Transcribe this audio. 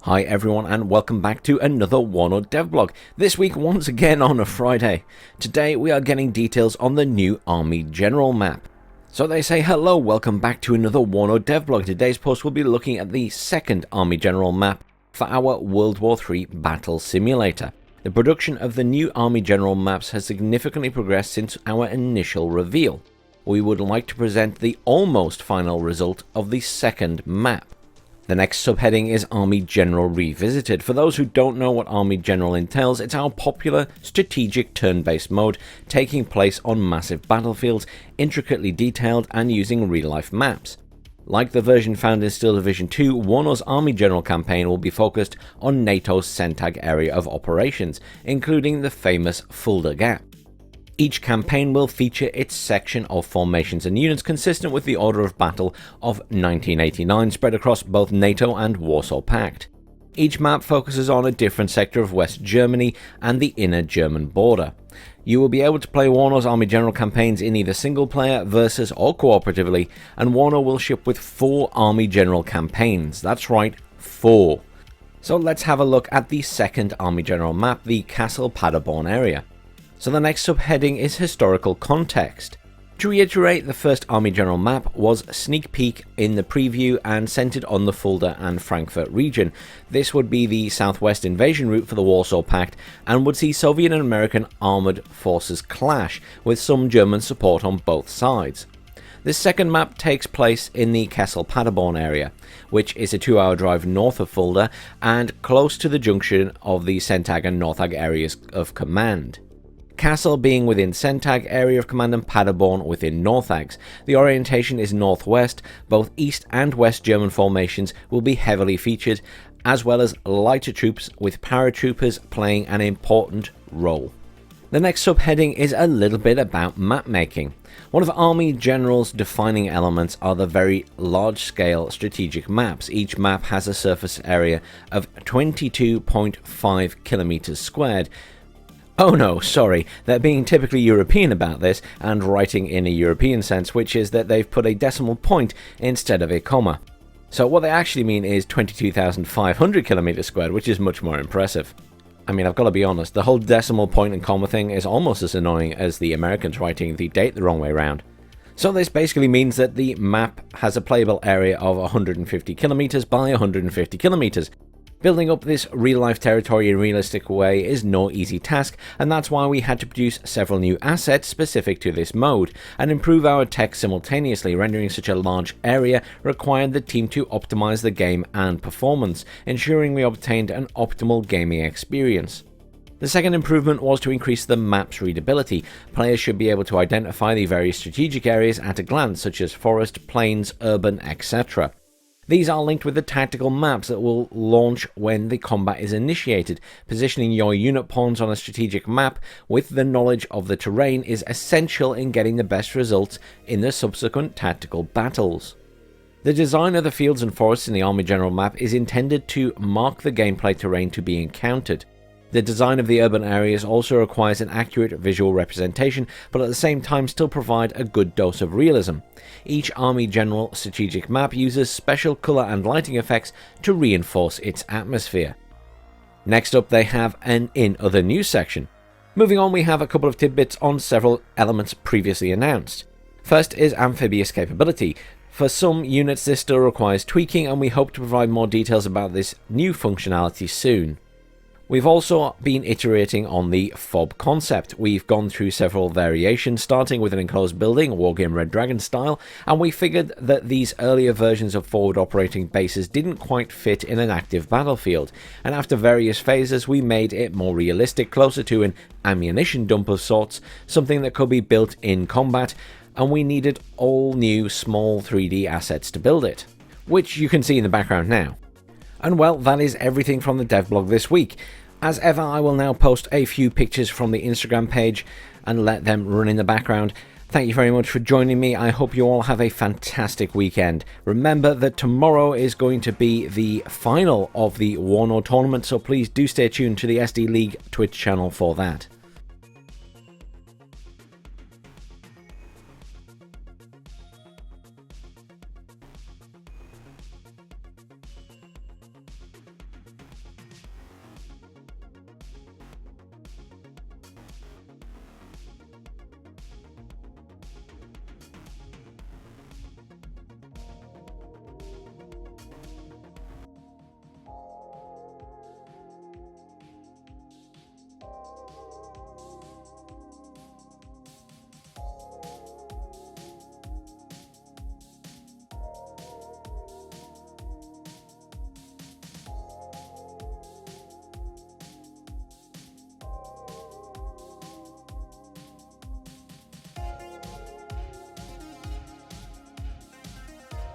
Hi everyone and welcome back to another WARNO devlog. This week once again on a Friday. Today we are getting details on the new Army General map. So they say hello, welcome back to another WARNO devlog. Today's post will be looking at the second Army General map for our World War III battle simulator. The production of the new Army General maps has significantly progressed since our initial reveal. We would like to present the almost final result of the second map. The next subheading is Army General Revisited. For those who don't know what Army General entails, it's our popular strategic turn-based mode taking place on massive battlefields, intricately detailed and using real-life maps. Like the version found in Steel Division 2, WARNO's Army General campaign will be focused on NATO's CENTAG area of operations, including the famous Fulda Gap. Each campaign will feature its section of formations and units consistent with the order of battle of 1989 spread across both NATO and Warsaw Pact. Each map focuses on a different sector of West Germany and the inner German border. You will be able to play WARNO's Army General campaigns in either single player, versus or cooperatively, and WARNO will ship with 4 Army General campaigns. That's right, 4. So let's have a look at the second Army General map, the Castle Paderborn area. So the next subheading is Historical Context. To reiterate, the first Army General map was a sneak peek in the preview and centered on the Fulda and Frankfurt region. This would be the southwest invasion route for the Warsaw Pact and would see Soviet and American armored forces clash, with some German support on both sides. This second map takes place in the Castle Paderborn area, which is a 2-hour drive north of Fulda and close to the junction of the CENTAG and NORTHAG areas of command. Castle being within CENTAG area of command and Paderborn within NORTHAG's. The orientation is northwest. Both east and west German formations will be heavily featured, as well as lighter troops with paratroopers playing an important role. The next subheading is a little bit about map making. One of Army General's defining elements are the very large-scale strategic maps. Each map has a surface area of 22.5 kilometers squared. Oh no, sorry, they're being typically European about this and writing in a European sense, which is that they've put a decimal point instead of a comma. So what they actually mean is 22,500 kilometers squared, which is much more impressive. I mean, I've got to be honest, the whole decimal point and comma thing is almost as annoying as the Americans writing the date the wrong way around. So this basically means that the map has a playable area of 150 kilometers by 150 kilometers. Building up this real-life territory in a realistic way is no easy task, and that's why we had to produce several new assets specific to this mode, and improve our tech simultaneously. Rendering such a large area required the team to optimize the game and performance, ensuring we obtained an optimal gaming experience. The second improvement was to increase the map's readability. Players should be able to identify the various strategic areas at a glance, such as forest, plains, urban, etc. These are linked with the tactical maps that will launch when the combat is initiated. Positioning your unit pawns on a strategic map with the knowledge of the terrain is essential in getting the best results in the subsequent tactical battles. The design of the fields and forests in the Army General map is intended to mark the gameplay terrain to be encountered. The design of the urban areas also requires an accurate visual representation, but at the same time still provide a good dose of realism. Each Army General strategic map uses special colour and lighting effects to reinforce its atmosphere. Next up, they have an In Other News section. Moving on, we have a couple of tidbits on several elements previously announced. First is amphibious capability. For some units this still requires tweaking, and we hope to provide more details about this new functionality soon. We've also been iterating on the FOB concept. We've gone through several variations, starting with an enclosed building, Wargame Red Dragon style, and we figured that these earlier versions of forward operating bases didn't quite fit in an active battlefield, and after various phases we made it more realistic, closer to an ammunition dump of sorts, something that could be built in combat, and we needed all new small 3D assets to build it, which you can see in the background now. And well, that is everything from the devblog this week. As ever, I will now post a few pictures from the Instagram page and let them run in the background. Thank you very much for joining me. I hope you all have a fantastic weekend. Remember that tomorrow is going to be the final of the WARNO tournament, so please do stay tuned to the SD League Twitch channel for that.